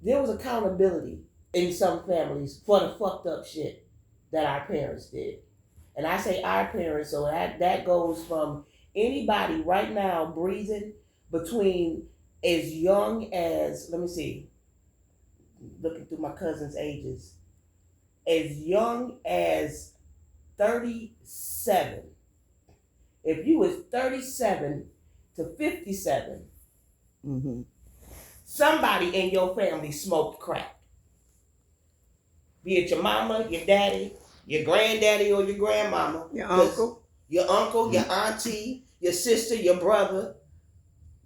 there was accountability in some families for the fucked up shit that our parents did. And I say our parents, so that goes from anybody right now breathing between as young as, let me see, looking through my cousin's ages, as young as 37. If you was 37 to 57, Mm-hmm. somebody in your family smoked crack. Be it your mama, your daddy, your granddaddy, or your grandmama. Your uncle. Your uncle, your auntie, your sister, your brother,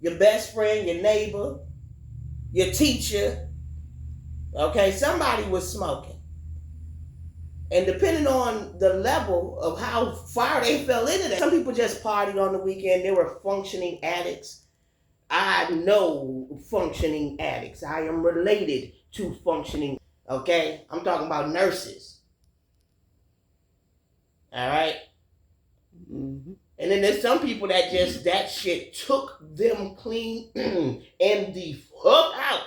your best friend, your neighbor, your teacher. Okay, somebody was smoking. And depending on the level of how far they fell into that, some people just partied on the weekend. They were functioning addicts. I know functioning addicts. I am related to functioning. Okay, I'm talking about nurses. All right. Mm-hmm. And then there's some people that just, that shit took them clean and the fuck out.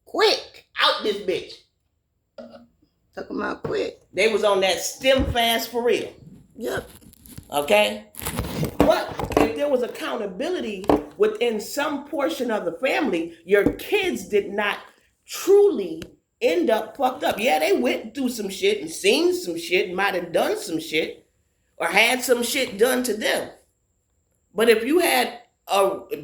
Quick. Out this bitch. Took them out quick. They was on that stem fast for real. Yep. Okay? But if there was accountability within some portion of the family, your kids did not truly end up fucked up. Yeah, they went through some shit and seen some shit and might have done some shit or had some shit done to them. But if you had,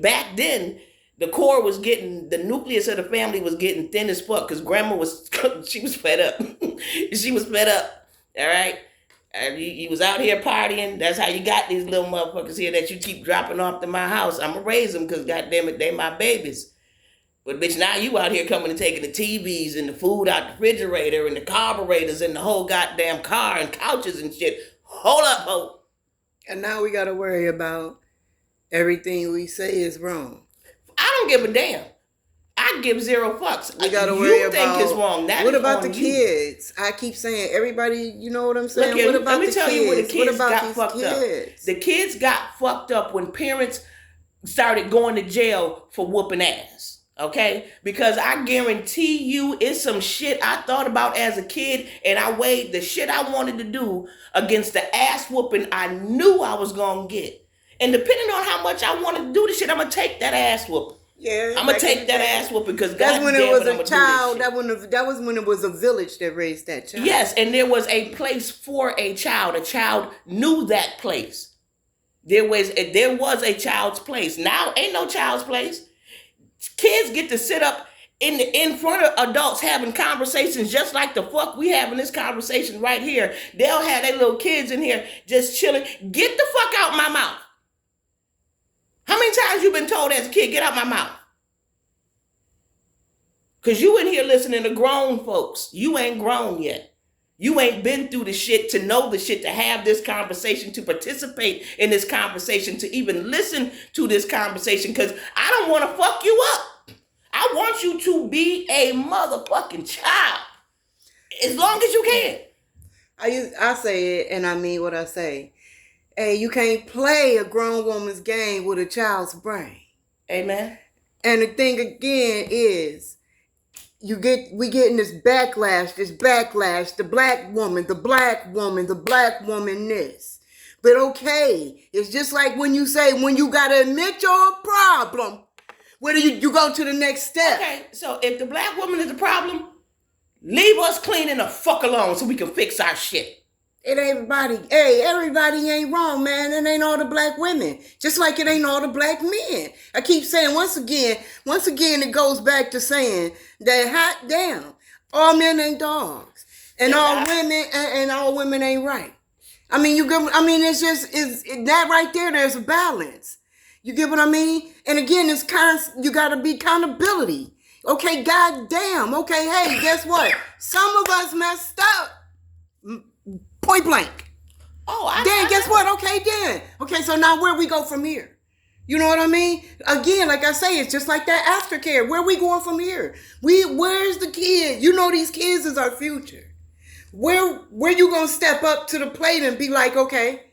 back then, the core was getting, the nucleus of the family was getting thin as fuck because grandma was, she was fed up. She was fed up, all right? And you was out here partying. That's how you got these little motherfuckers here that you keep dropping off to my house. I'm going to raise them because, goddamn it, they my babies. But, bitch, now you out here coming and taking the TVs and the food out the refrigerator and the carburetors and the whole goddamn car and couches and shit. Hold up, ho. And now we got to worry about everything we say is wrong. I don't give a damn. I give zero fucks. We got to worry about. You think it's wrong. That what is about on the you. Kids? I keep saying, everybody, you know what I'm saying? Look, what about let me the tell kids? you where the kids what about got these fucked kids? up. The kids got fucked up when parents started going to jail for whooping ass. Okay? Because I guarantee you it's some shit I thought about as a kid and I weighed the shit I wanted to do against the ass whooping I knew I was going to get. And depending on how much I wanted to do the shit, I'm going to take that ass whooping. Yeah, I'm gonna take that ass whooping because that's when it was a child. That was when it was a village that raised that child. Yes, and there was a place for a child. A child knew that place. There was a child's place. Now ain't no child's place. Kids get to sit up in front of adults having conversations just like the fuck we having this conversation right here. They'll have their little kids in here just chilling. Get the fuck out my mouth. How many times you been told as a kid, get out my mouth? Because you in here listening to grown folks. You ain't grown yet. You ain't been through the shit to know the shit, to have this conversation, to participate in this conversation, to even listen to this conversation. Because I don't want to fuck you up. I want you to be a motherfucking child. As long as you can. I say it and I mean what I say. Hey, you can't play a grown woman's game with a child's brain. Amen. And the thing again is, we getting this backlash, the black woman this. But okay, it's just like when you say, when you gotta admit your problem, where do you go to the next step? Okay, so if the black woman is the problem, leave us clean and the fuck alone so we can fix our shit. Everybody ain't wrong, man. It ain't all the black women. Just like it ain't all the black men. I keep saying once again, it goes back to saying that hot damn, all men ain't dogs. And all women ain't right. I mean, it's that right there, there's a balance. You get what I mean? And again, you gotta be accountability. Okay, goddamn. Okay, hey, guess what? Some of us messed up. Point blank. Guess what? Okay, then. Okay, so now where we go from here? You know what I mean? Again, like I say, it's just like that aftercare. Where we going from here? Where's the kid? You know these kids is our future. Where you gonna step up to the plate and be like, okay,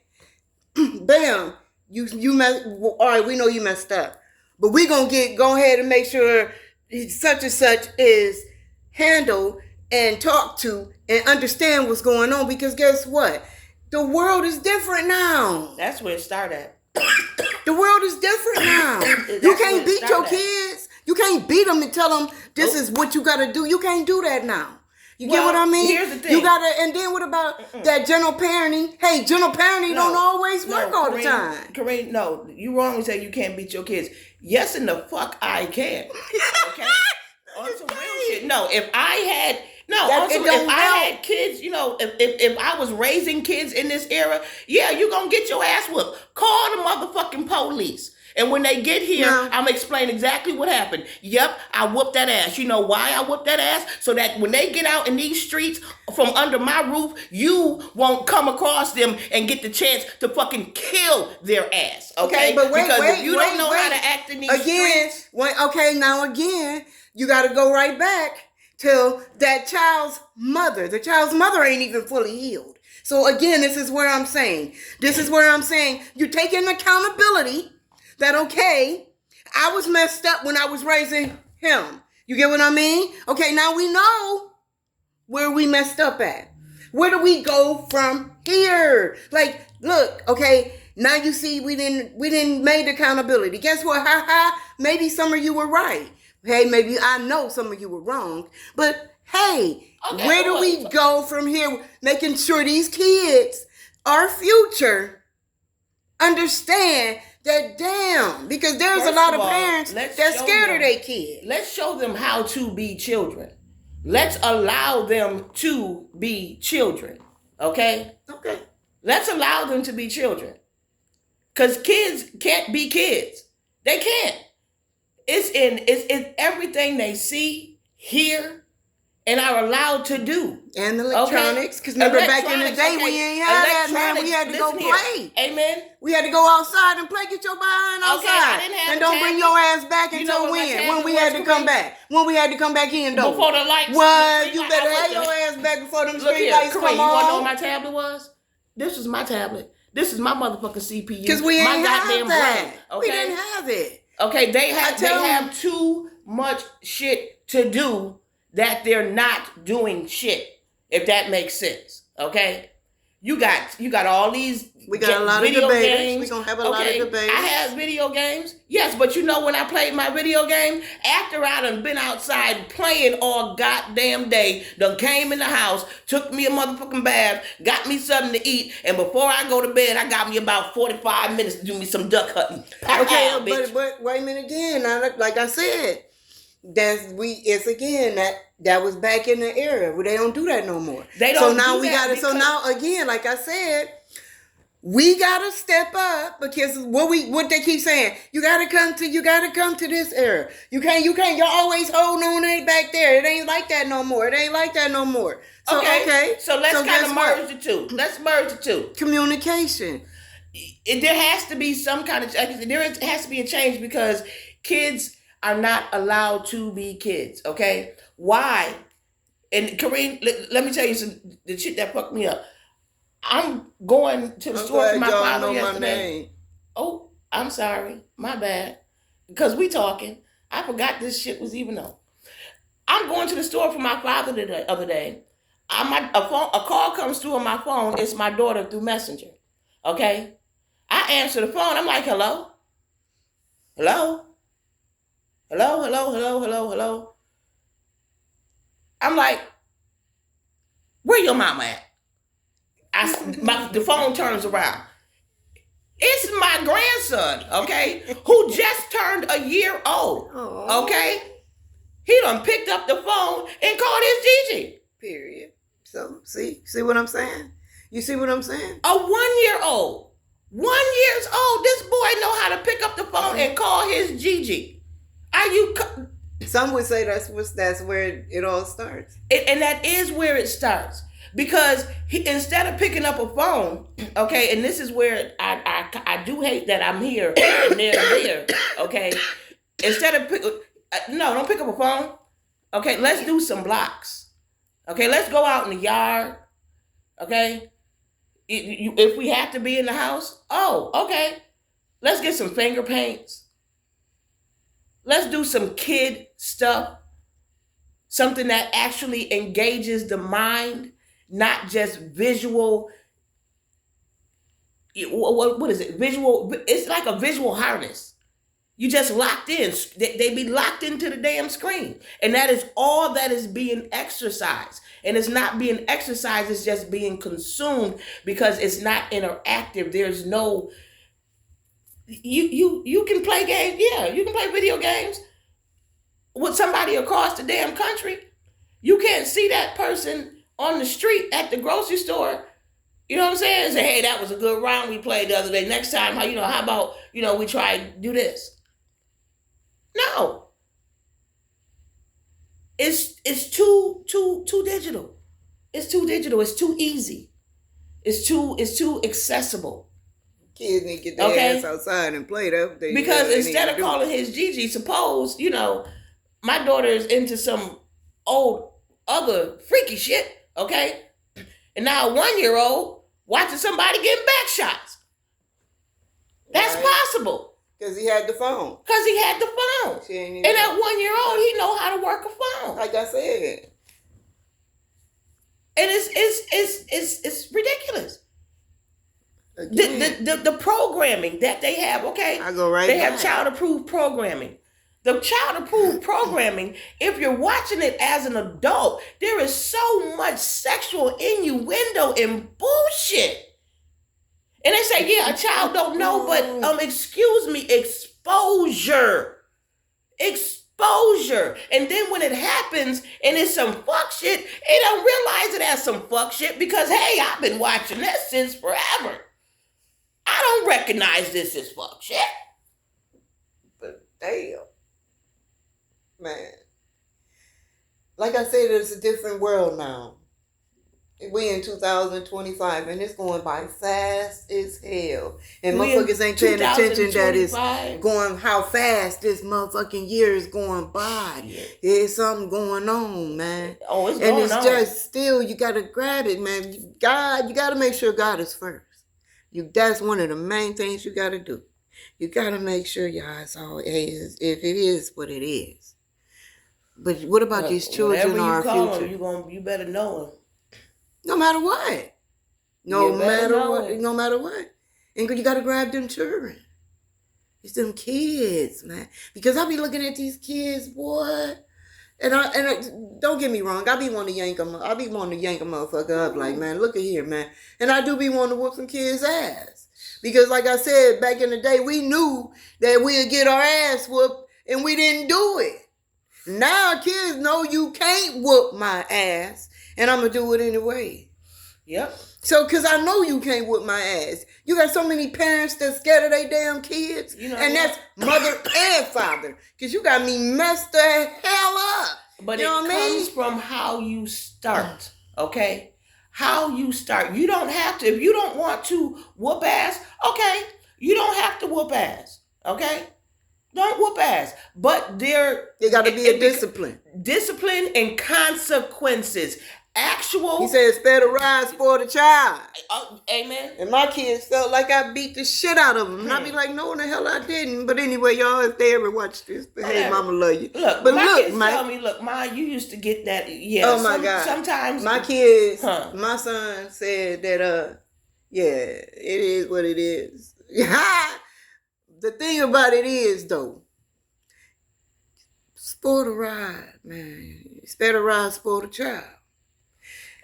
bam, you messed. All right, we know you messed up, but we gonna go ahead and make sure such and such is handle and talk to and understand what's going on, because guess what? The world is different now. That's where it started at. The world is different now. That's You where can't it beat your started at. kids. You can't beat them and tell them this is what you got to do. You can't do that now. You get Well, what I mean? here's the thing. You gotta, and then what about that general parenting? Hey, general parenting don't always work all the Kareem, time. Kareem, no, you wrong to say you can't beat your kids. Yes, and the fuck I can. Okay? On some real shit. No, if I had if I had kids, you know, if I was raising kids in this era, yeah, you gonna get your ass whooped. Call the motherfucking police. And when they get here, No. I'm gonna explain exactly what happened. Yep, I whooped that ass. You know why I whooped that ass? So that when they get out in these streets from under my roof, you won't come across them and get the chance to fucking kill their ass. Okay, but wait, because wait, if you wait, don't know wait. how to act in these Again, streets, now again, you got to go right back to that child's mother. The child's mother ain't even fully healed. So again, this is where I'm saying, you're taking accountability that, okay, I was messed up when I was raising him. You get what I mean? Okay, now we know where we messed up at. Where do we go from here? Like, look, okay, now you see we didn't make accountability. Guess what? Maybe some of you were right. Hey, maybe I know some of you were wrong. But hey, Okay, where do we go from here? Making sure these kids, our future, understand that, damn, because there's First a lot of of all, parents let's that's show scared them. of their kids. Let's show them how to be children. Let's allow them to be children. Okay? Okay. Let's allow them to be children. Because kids can't be kids. They can't. It's in everything they see, hear, and are allowed to do. And electronics, because remember back in the day we ain't had that, man. We had to go play. Amen. We had to go outside and play. Get your behind outside, I didn't have and don't bring your ass back You know until what my when? tablet When we was, had to come Kareem? back. When we had to come back in, though. Before the lights. What? You better I have went your to- ass back before them Look street here, lights Kareem, come you want to know on. what my tablet was? This was my tablet. This is my motherfucking CPU. Because we my ain't have goddamn that. brain. We Okay? didn't have it. Okay, they tell have too much shit to do that they're not doing shit. If that makes sense, okay? You got all these. We got a lot of video debaters. games. We gonna have a lot of debaters. I have video games, yes, but you know when I played my video game, after I done been outside playing all goddamn day, done came in the house, took me a motherfucking bath, got me something to eat, and before I go to bed, I got me about 45 minutes to do me some duck hunting. Okay, Bitch. but wait a minute again. Now, like I said, that was back in the era where they don't do that no more. They So don't now do we that gotta. So because- now again, like I said, we gotta step up, because what they keep saying, you gotta come to this era. You can't. You're always holding on to it back there. It ain't like that no more. So okay. So let's kind guess of what? merge the two. Let's merge the two. Communication. There has to be some kind of has to be a change, because kids are not allowed to be kids. Okay, why? And Kareem, let me tell you the shit that fucked me up. I'm going to the store for my father yesterday. Oh, I'm sorry, my bad. Because we talking. I forgot this shit was even on. I'm going to the store for my father the other day. A call comes through on my phone. It's my daughter through Messenger. Okay, I answer the phone. I'm like, hello, hello, hello, hello, hello, hello, hello. I'm like, where your mama at? The phone turns around. It's my grandson, okay, who just turned a year old, okay? He done picked up the phone and called his Gigi. Period. So see what I'm saying? You see what I'm saying? A 1-year-old. 1 year old. This boy know how to pick up the phone and call his Gigi. Are you? Some would say that's where it all starts. And that is where it starts. Because instead of picking up a phone, okay, and this is where I do hate that I'm here and they're there, okay. Instead of don't pick up a phone. Okay, let's do some blocks. Okay, let's go out in the yard. Okay, if we have to be in the house, okay, let's get some finger paints. Let's do some kid stuff. something that actually engages the mind, not just visual. What is it? Visual. It's like a visual harness. You just locked in. They be locked into the damn screen. And that is all that is being exercised. And it's not being exercised, it's just being consumed because it's not interactive. There's no you can play games. Yeah, you can play video games with somebody across the damn country. You can't see that person on the street at the grocery store. You know what I'm saying? Say, hey, that was a good round we played the other day. Next time, how about, we try to do this? No. It's too digital. It's too digital. It's too easy. It's too accessible. Kids need to get their ass outside and play that. Because instead of calling his Gigi, suppose, my daughter is into some old, other freaky shit, okay? And now a 1-year-old watching somebody getting back shots. That's possible. Because he had the phone. And that 1-year-old, he know how to work a phone. Like I said. And it's ridiculous. The programming that they have, okay? I go right They back. have child-approved programming. The child-approved programming, if you're watching it as an adult, there is so much sexual innuendo and bullshit. And they say, yeah, a child don't know, but excuse me, exposure. And then when it happens and it's some fuck shit, they don't realize it as some fuck shit because, hey, I've been watching this since forever. I don't recognize this as fuck shit. But damn. Man. Like I said, it's a different world now. We in 2025 and it's going by fast as hell. And motherfuckers ain't paying attention that it's going how fast this motherfucking year is going by. Yeah. There's something going on, man. Oh, it's going on. And it's just still, you gotta grab it, man. You gotta make sure God is first. That's one of the main things you gotta do. You gotta make sure your eyes all is, if it is what it is. But what about these children are our future? You better know them. No matter what. No matter what. And you gotta grab them children. It's them kids, man. Because I be looking at these kids, boy. And I don't get me wrong, I be wanting to yank a motherfucker up like, man, look at here, man. And I do be wanting to whoop some kids' ass. Because like I said, back in the day, we knew that we'd get our ass whooped and we didn't do it. Now kids know you can't whoop my ass. And I'm going to do it anyway. Yep. So, because I know you can't whoop my ass. You got so many parents that scared of their damn kids. And that's mother and father. Because you got me messed the hell up. But it comes from how you start, okay? How you start. You don't have to. If you don't want to whoop ass, okay? You don't have to whoop ass, okay? Don't whoop ass. But there got to be a discipline. Discipline and consequences. He said, spare the rod, spoil the child. Amen. And my kids felt like I beat the shit out of them. And I be like, no, the hell I didn't. But anyway, y'all, if they ever watch this, hey, mama love you. Look, but my kids tell me, look, Ma, you used to get that. Yeah. Oh, my God. Sometimes. My kids, my son said that, yeah, it is what it is. The thing about it is, though, spoil the ride, man. Spare the ride, spoil the child.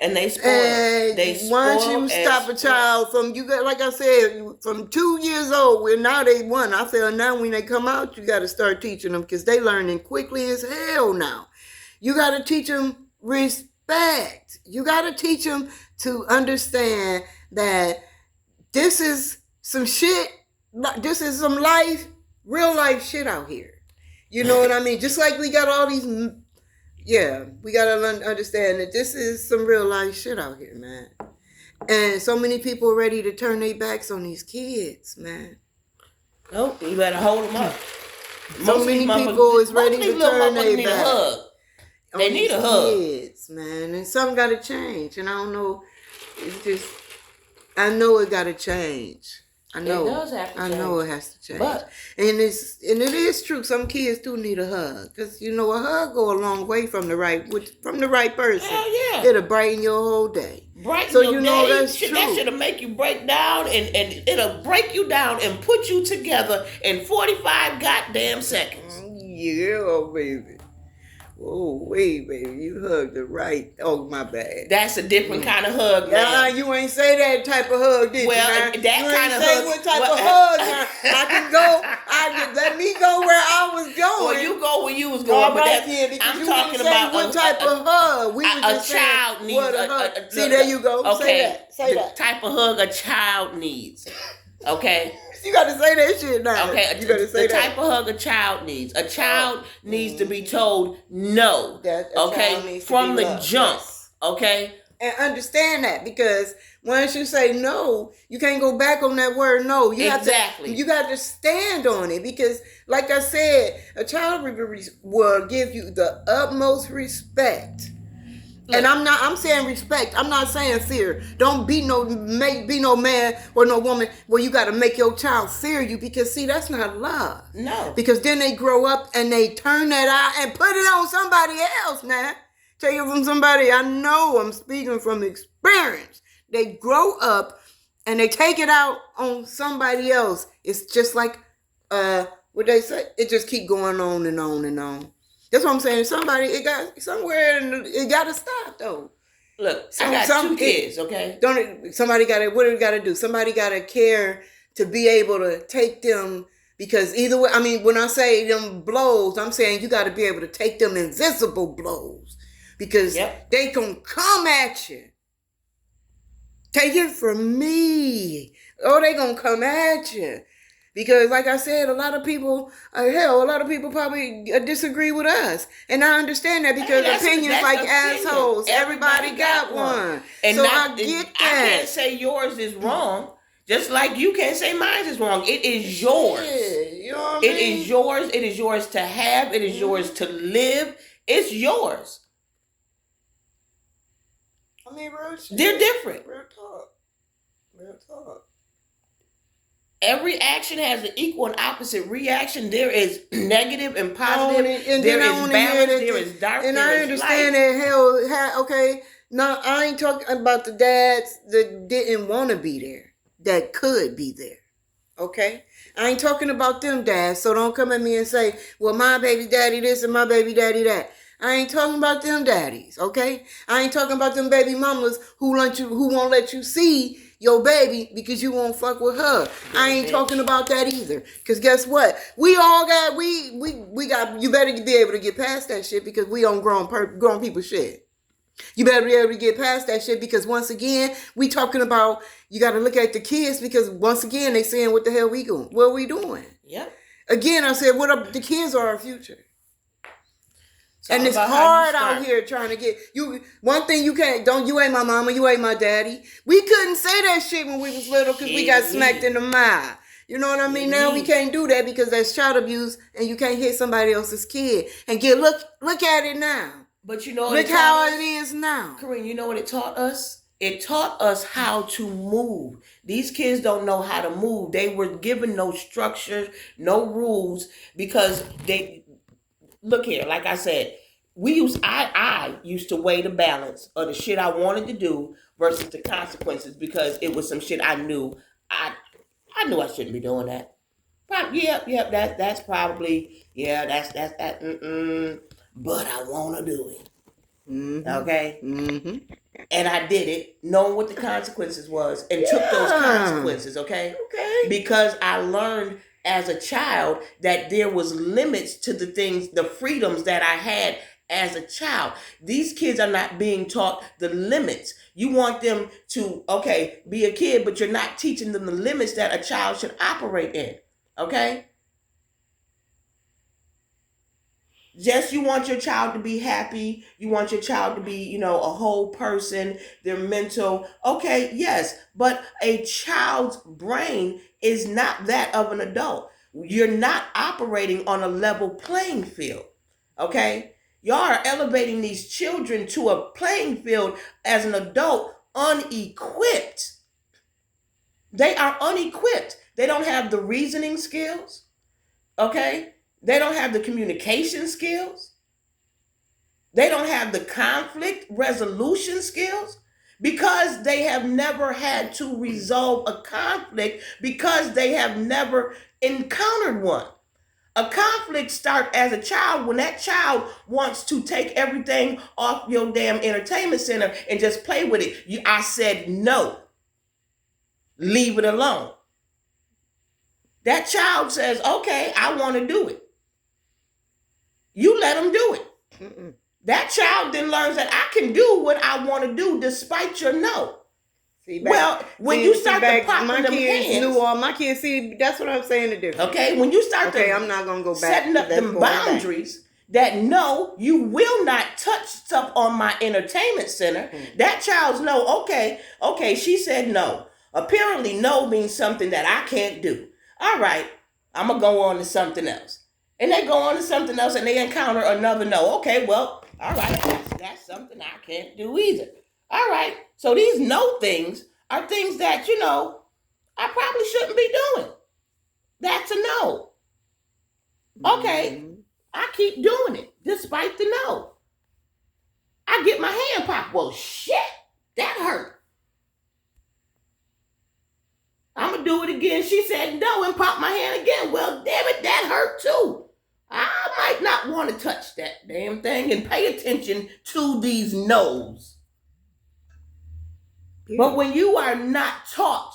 And they spoil. Once you stop a child from, like I said, from 2 years old, now they 1. I feel now when they come out, you got to start teaching them because they learning quickly as hell now. You got to teach them respect. You got to teach them to understand that this is some shit. This is some real life shit out here. You know what I mean? Just like we got all these, we got to understand that this is some real life shit out here, man. And so many people are ready to turn their backs on these kids, man. Nope, you better hold them up. So many people is ready to turn their back. They need a hug. Kids, man. And something got to change. And I don't know, it's just, I know it got to change. I know. It does have to I change. know it has to change. But and it is true. Some kids do need a hug, because a hug go a long way from the right person. hell yeah. It'll brighten your whole day. Brighten So your day. that's true. That should make you break down, and it'll break you down and put you together in 45 goddamn seconds. Yeah, baby. Oh, wait, baby, you hugged it right. Oh, my bad. That's a different kind of hug, man. You ain't say that type of hug, did Well, you? that you kind ain't of say hug. what type of hug. I can go. Let me go where I was going. Well, you go where you was going, All but right, that's, because I'm you talking didn't say about what type of hug. We were just saying child needs what a hug. See, look, there you go. Okay, Say the that. type of hug a child needs. Okay. You got to say that shit now. Okay, you got to say the type of hug a child needs. A child needs to be told no. Okay, from the jump. Yes. Okay, and understand that, because once you say no, you can't go back on that word no. You exactly. You got to stand on it, because, like I said, a child will give you the utmost respect. And I'm saying respect. I'm not saying fear. Don't be no man or no woman where you got to make your child fear you, because see, that's not love. No. Because then they grow up and they turn that eye and put it on somebody else now. Tell you from somebody I know, I'm speaking from experience. They grow up and they take it out on somebody else. It's just like what they say, it just keep going on and on and on. That's what I'm saying. It got to stop though. Look, I got 2 kids, okay? Somebody got to, what do we got to do? Somebody got to care to be able to take them, because either way, I mean, when I say them blows, I'm saying you got to be able to take them invisible blows, because they can come at you. Take it from me. Oh, they gonna come at you. Because, like I said, a lot of people probably disagree with us. And I understand that, because opinions like assholes. Everybody got one. And so I get that. I can't say yours is wrong, just like you can't say mine is wrong. It is yours. Yeah, you know what I mean? It is yours. It is yours to have. It is yours to live. It's yours. I mean, real shit. They're different. Real talk. Every action has an equal and opposite reaction. There is negative and positive. And there is balance. There is dark. And I understand that okay. No, I ain't talking about the dads that didn't want to be there, that could be there. Okay? I ain't talking about them dads, so don't come at me and say, well, my baby daddy this and my baby daddy that. I ain't talking about them daddies, okay? I ain't talking about them baby mamas who won't let you see your baby because you won't fuck with her. I ain't talking about that either. Because guess what? We all got, you better be able to get past that shit, because we on grown people shit. You better be able to get past that shit, because once again, we talking about, you got to look at the kids, because once again, they saying, what the hell what are we doing? Yep. Again, I said, the kids are our future. And it's hard out here trying to get you. One thing you can't, you ain't my mama, you ain't my daddy. We couldn't say that shit when we was little, because we got smacked in the mouth. You know what I mean? Now we can't do that, because that's child abuse, and you can't hit somebody else's kid. And look at it now. But you know what look how it is now. Corinne, you know what it taught us? It taught us how to move. These kids don't know how to move. They were given no structure, no rules, because look here, like I said, I used to weigh the balance of the shit I wanted to do versus the consequences, because it was some shit I knew I knew I shouldn't be doing that. That's probably that. But I want to do it. Mm-hmm. Okay. Mm-hmm. And I did it, knowing what the consequences was, and took those consequences. Okay. Because I learned as a child that there was limits to the things, the freedoms that I had as a child. These kids are not being taught the limits. You want them to, be a kid, but you're not teaching them the limits that a child should operate in. Okay? Yes, you want your child to be happy. You want your child to be, a whole person, their mental. Okay, yes. But a child's brain is not that of an adult. You're not operating on a level playing field. Okay? Y'all are elevating these children to a playing field as an adult unequipped. They are unequipped. They don't have the reasoning skills. Okay? They don't have the communication skills. They don't have the conflict resolution skills because they have never had to resolve a conflict because they have never encountered one. A conflict starts as a child when that child wants to take everything off your damn entertainment center and just play with it. I said no. Leave it alone. That child says, okay, I want to do it. You let them do it. Mm-mm. That child then learns that I can do what I want to do despite your no. When you start to pop my in them kids hands, knew all my kids. See, that's what I'm saying. The difference. okay, when you start to I'm not gonna go back. Setting up them boundaries that no, you will not touch stuff on my entertainment center. That child's no. Okay, she said no. Apparently, no means something that I can't do. All right, I'm gonna go on to something else, and they go on to something else, and they encounter another no. Okay, well, all right, that's something I can't do either. All right, so these no things are things that, I probably shouldn't be doing. That's a no. Okay, I keep doing it despite the no. I get my hand popped. Well, shit, that hurt. I'm going to do it again. She said no and popped my hand again. Well, damn it, that hurt too. I might not want to touch that damn thing and pay attention to these no's. Yeah. But when you are not taught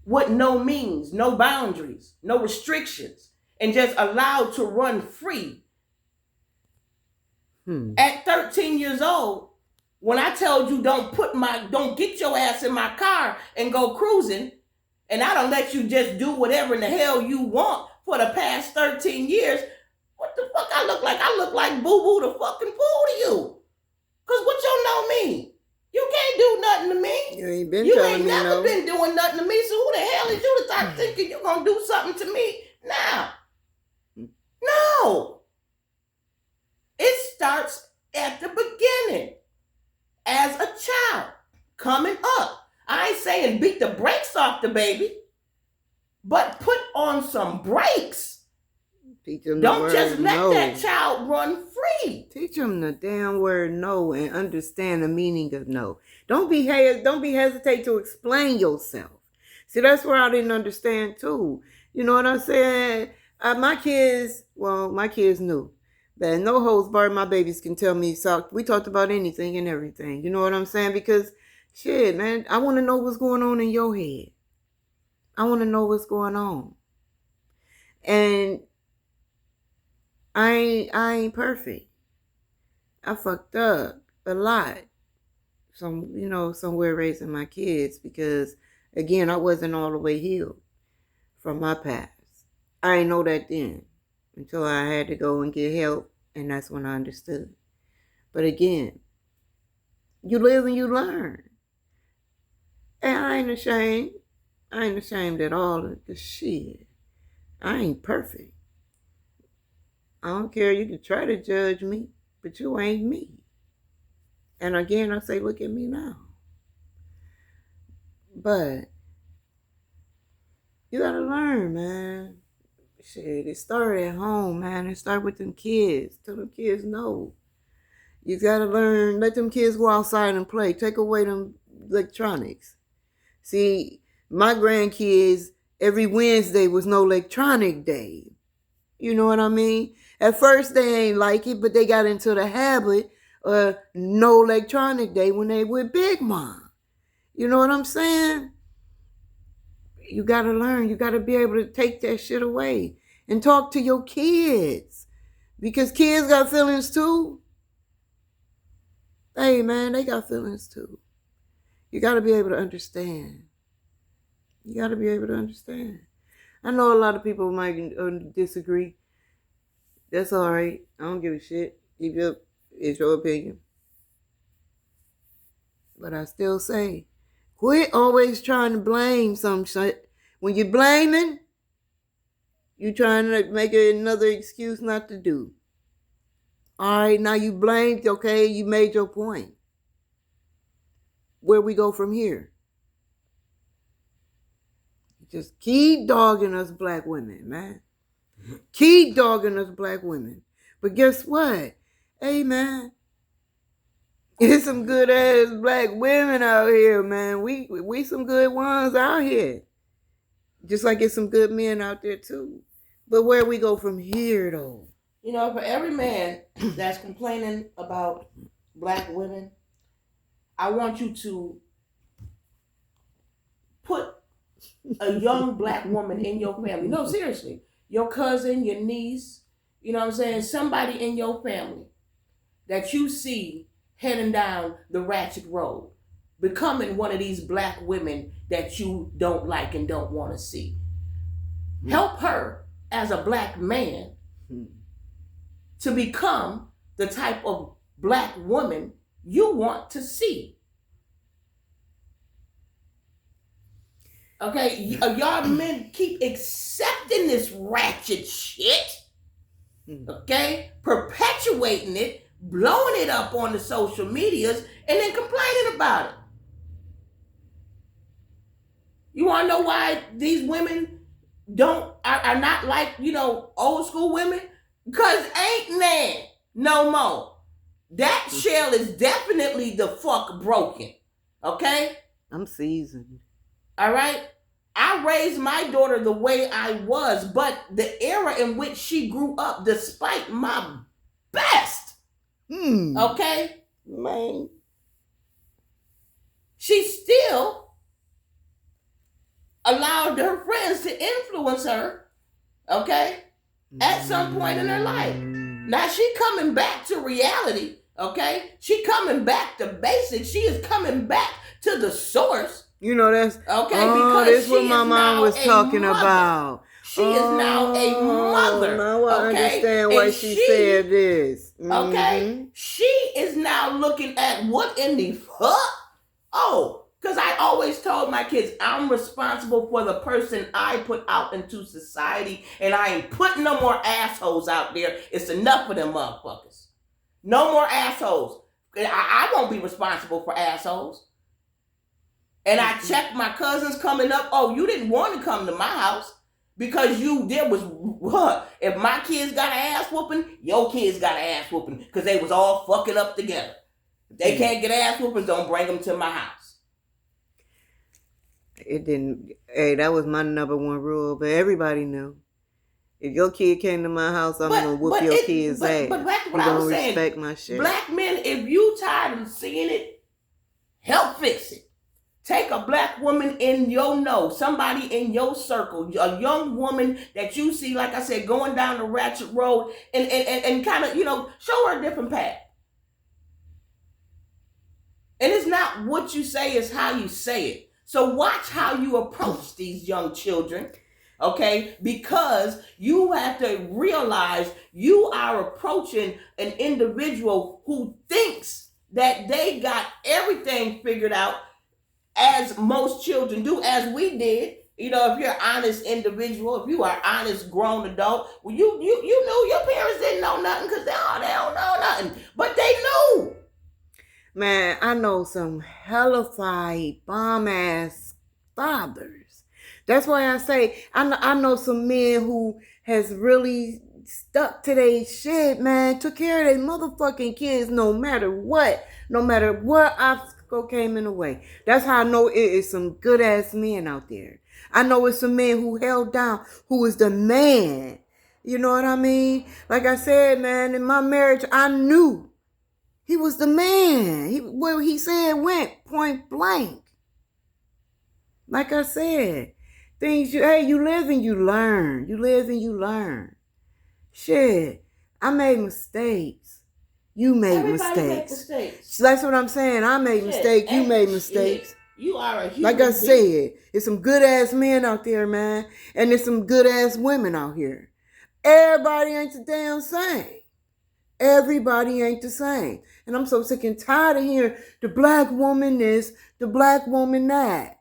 what no means, no boundaries, no restrictions, and just allowed to run free. At 13 years old, when I told you don't get your ass in my car and go cruising, and I don't let you just do whatever in the hell you want for the past 13 years, what the fuck I look like? I look like boo-boo the fucking fool to you. Cause what you know me? You can't do nothing to me. You ain't been you telling ain't me never no. been doing nothing to me. So who the hell is you to start thinking you're gonna do something to me now? No. It starts at the beginning. As a child, coming up. I ain't saying beat the brakes off the baby, but put on some brakes. Teach them Don't just let that child run free. Teach them the damn word no and understand the meaning of no. Don't be hesitate to explain yourself. See, that's where I didn't understand too. You know what I'm saying? My kids knew that no holds barred, my babies can tell me. So we talked about anything and everything. You know what I'm saying? Because shit, man, I want to know what's going on in your head. I want to know what's going on. And I ain't perfect. I fucked up a lot. Somewhere raising my kids because, again, I wasn't all the way healed from my past. I didn't know that then until I had to go and get help, and that's when I understood. But again, you live and you learn. And I ain't ashamed. I ain't ashamed at all of the shit. I ain't perfect. I don't care. You can try to judge me, but you ain't me. And again, I say, look at me now. But you gotta learn, man. Shit, it started at home, man. It started with them kids. Tell them kids no. You gotta learn. Let them kids go outside and play. Take away them electronics. See, my grandkids, every Wednesday was no electronic day. You know what I mean? At first, they ain't like it, but they got into the habit of no electronic day when they with Big Mom. You know what I'm saying? You got to learn. You got to be able to take that shit away and talk to your kids because kids got feelings too. Hey, man, they got feelings too. You got to be able to understand. You got to be able to understand. I know a lot of people might disagree. That's all right. I don't give a shit. It's your opinion. But I still say, quit always trying to blame some shit. When you're blaming, you're trying to make another excuse not to do. All right, now you blamed, okay, you made your point. Where we go from here? You Just keep dogging us black women, man. Keep dogging us black women. But guess what? Hey, man. There's some good ass black women out here, man. We some good ones out here. Just like it's some good men out there too. But where we go from here though? You know, for every man that's complaining about black women, I want you to put a young black woman in your family. No, seriously. Your cousin, your niece, you know what I'm saying? Somebody in your family that you see heading down the ratchet road, becoming one of these black women that you don't like and don't want to see. Help her as a black man to become the type of black woman you want to see. Okay, y'all men keep accepting this ratchet shit, okay, perpetuating it, blowing it up on the social medias, and then complaining about it. You want to know why these women are not like, you know, old school women? Because ain't man no more. That shell is definitely the fuck broken, okay? I'm seasoned. All right? I raised my daughter the way I was, but the era in which she grew up, despite my best, okay, man, she still allowed her friends to influence her, okay, at some point in her life. Now she coming back to reality, okay? She coming back to basics. She is coming back to the source. You know that's okay. Oh, because that's what my mom was talking about. She is now a mother. Now I understand why she said this. Okay, she is now looking at what in the fuck. Oh, because I always told my kids I'm responsible for the person I put out into society, and I ain't putting no more assholes out there. It's enough of them motherfuckers. No more assholes. I won't be responsible for assholes. And I checked my cousins coming up. Oh, you didn't want to come to my house because there was what? If my kids got an ass whooping, your kids got an ass whooping because they was all fucking up together. If they can't get ass whoopings, don't bring them to my house. It didn't. Hey, that was my number one rule, but everybody knew. If your kid came to my house, I'm gonna whoop your kid's ass. But back to what you I was saying, respect my shit. Black men, if you tired of seeing it, help fix it. Take a black woman in your know, somebody in your circle, a young woman that you see, like I said, going down the ratchet road, and kind of, you know, show her a different path. And it's not what you say, it's how you say it. So watch how you approach these young children, okay? Because you have to realize you are approaching an individual who thinks that they got everything figured out, as most children do, as we did. You know, if you're an honest individual, if you are an honest grown adult, well, you knew your parents didn't know nothing because they don't know nothing. But they knew. Man, I know some hellified bomb-ass fathers. That's why I say, I know some men who has really stuck to their shit, man. Took care of their motherfucking kids no matter what. No matter what obstacle came in the way. That's how I know it is some good-ass men out there. I know it's some men who held down, who is the man. You know what I mean? Like I said, man, in my marriage, I knew he was the man. What he said went point blank. Like I said, things you live and you learn. You live and you learn. Shit, I made mistakes. You made mistakes. That's what I'm saying. I made mistakes. You made mistakes. You are a human Like I said, it's some good ass men out there, man. And there's some good ass women out here. Everybody ain't the damn same. Everybody ain't the same. And I'm so sick and tired of hearing the black woman this, the black woman that.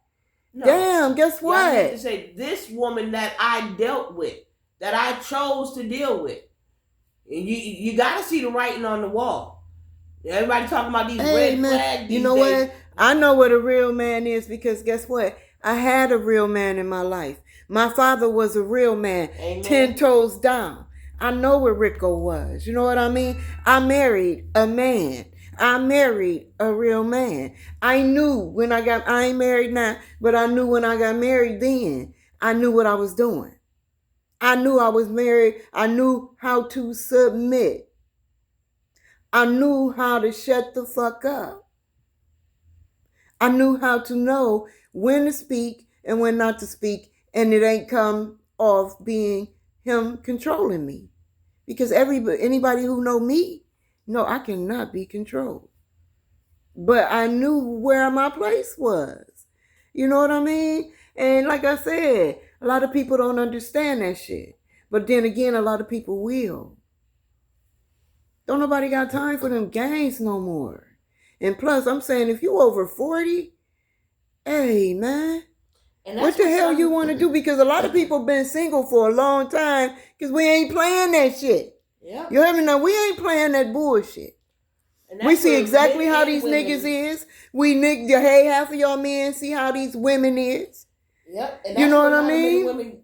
No. Damn, guess what? I need to say this woman that I dealt with, that I chose to deal with. You got to see the writing on the wall. Everybody talking about these red flags. You know what? I know what a real man is because guess what? I had a real man in my life. My father was a real man, Amen. 10 toes down. I know where Rico was. You know what I mean? I married a man. I married a real man. I knew when I ain't married now, but I knew when I got married then. I knew what I was doing. I knew I was married. I knew how to submit. I knew how to shut the fuck up. I knew how to know when to speak and when not to speak, and it ain't come off being him controlling me. Because anybody who know me, know I cannot be controlled. But I knew where my place was. You know what I mean? And like I said, a lot of people don't understand that shit. But then again, a lot of people will. Don't nobody got time for them games no more. And plus, I'm saying if you over 40, hey, man, And what the hell you want to do? Because a lot of people been single for a long time because we ain't playing that shit. Yeah. You hear me now? We ain't playing that bullshit. We see exactly how these niggas is. We hey, half of y'all men see how these women is. Yep. And you know what I mean? Women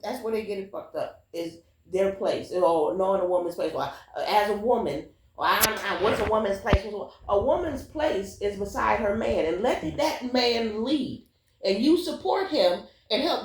that's where they get it fucked up, is their place, or knowing a woman's place. Well, as a woman, what's a woman's place? A woman's place is beside her man, and let that man lead, and you support him and help